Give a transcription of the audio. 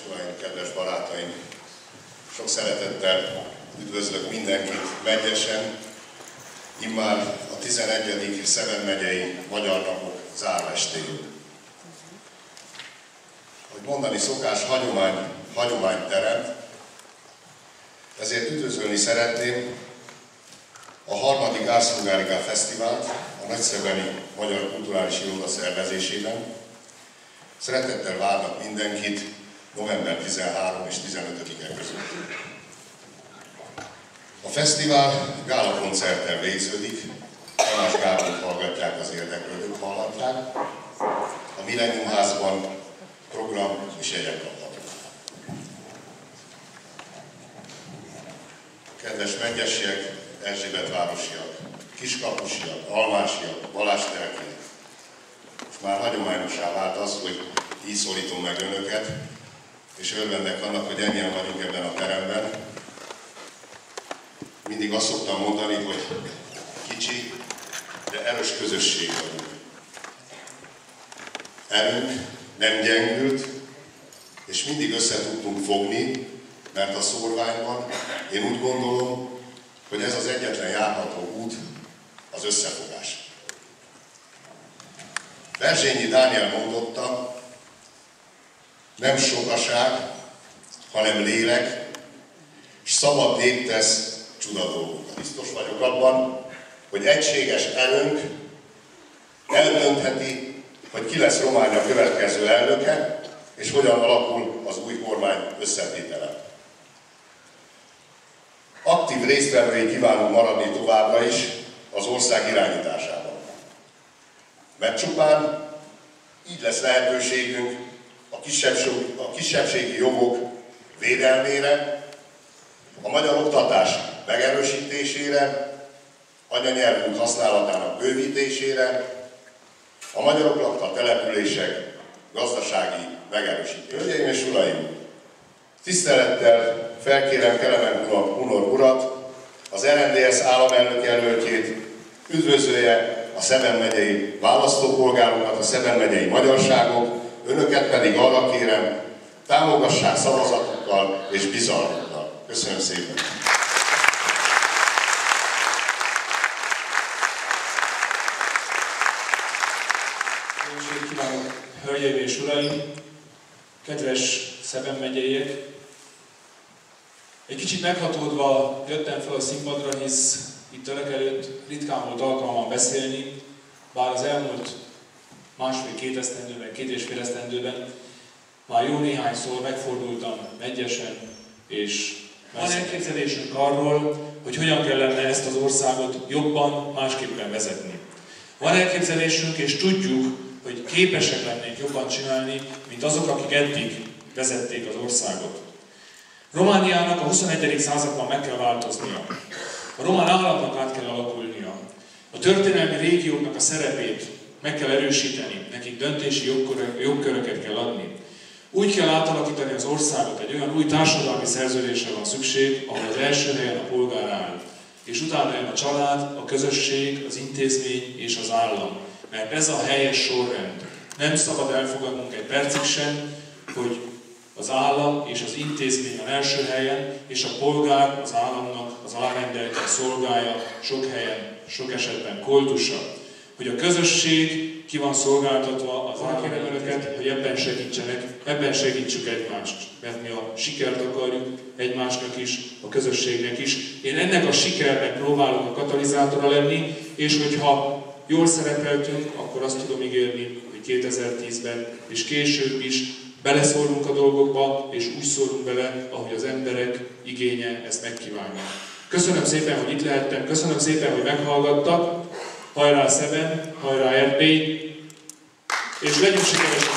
uraim, kedves barátaim! Sok szeretettel üdvözlök mindenkit Medgyesen, immár a 11. Szeben megyei Magyar Napok zárvestén. Hogy mondani szokás, hagyomány teremt, ezért üdvözölni szeretném a 3. Árszolgárigá Fesztivált a Nagyszebeni Magyar Kulturális Iroda szervezésében. Szeretettel várnak mindenkit november 13 és 15-e között. A fesztivál gálakoncerttel végződik, Tamás Gábort hallgatják, az érdeklődők hallhatják. A Millennium Házban program és jegyek kaphatók. Kedves medgyesiek, Erzsébetvárosiak, kiskapusiak, almásiak, balázstelkiek, és már hagyományossá vált az, hogy így szólítom meg önöket, és örvendek annak, hogy ennyien vagyunk ebben a teremben. Mindig azt szoktam mondani, hogy kicsi, de erős közösség vagyunk. Erőnk nem gyengült, és mindig össze tudtunk fogni, mert a szórványban én úgy gondolom, hogy ez az egyetlen járható út, az összefogás. Berzsényi Dániel mondotta, nem sokaság, hanem lélek, és szabad nép tesz csodadolgokat. Biztos vagyok abban, hogy egységes erőnk eldöntheti, hogy ki lesz Románia következő elnöke, és hogyan alakul az új kormány összetétele. Aktív résztvevői kívánunk maradni továbbra is az ország irányításában. Mert csupán így lesz lehetőségünk a kisebbségi jogok védelmére, a magyar oktatás megerősítésére, anyanyelvünk használatának bővítésére, a magyarok lakta települések gazdasági megerősítésére. Hölgyeim és uraim, tisztelettel felkérem Kelemen Hunor urat, az RMDSZ államelnök jelöltjét, üdvözölje a Szeben megyei választópolgárokat, a Szeben megyei magyarságot, önöket pedig arra kérem, támogassák szavazatukkal és bizalmukkal. Köszönöm szépen! Kívánok, hölgyeim és uraim, kedves Szeben megyeiek! Egy kicsit meghatódva jöttem fel a színpadra, hisz itt önök előtt ritkán volt alkalmam beszélni, bár az elmúlt másfél-két esztendőben, 2,5 esztendőben már jó néhányszor megfordultam Medgyesen, és van elképzelésünk arról, hogy hogyan kellene ezt az országot jobban, másképpen vezetni. Van elképzelésünk, és tudjuk, hogy képesek lennénk jobban csinálni, mint azok, akik eddig vezették az országot. Romániának a 21. században meg kell változnia. A román államnak át kell alakulnia. A történelmi régióknak a szerepét meg kell erősíteni, nekik döntési jogköröket kell adni. Úgy kell átalakítani az országot, egy olyan új társadalmi szerződésre van szükség, ahol az első helyen a polgár áll, és utána jön a család, a közösség, az intézmény és az állam. Mert ez a helyes sorrend. Nem szabad elfogadnunk egy percig sem, hogy az állam és az intézmény van első helyen, és a polgár az államnak az alárendelte szolgálja, sok helyen, sok esetben koltusa. Hogy a közösség ki van szolgáltatva, az kérem önöket, hogy ebben segítsenek, ebben segítsük egymást. Mert mi a sikert akarjuk egymásnak is, a közösségnek is. Én ennek a sikernek próbálok a katalizátora lenni, és hogyha jól szerepeltünk, akkor azt tudom ígérni, hogy 2010-ben és később is beleszólunk a dolgokba, és úgy szólunk bele, ahogy az emberek igénye ezt megkívánja. Köszönöm szépen, hogy itt lehettem, köszönöm szépen, hogy meghallgattak. Hajrá Szeben, hajrá Erdély, és legyünk sikeresek!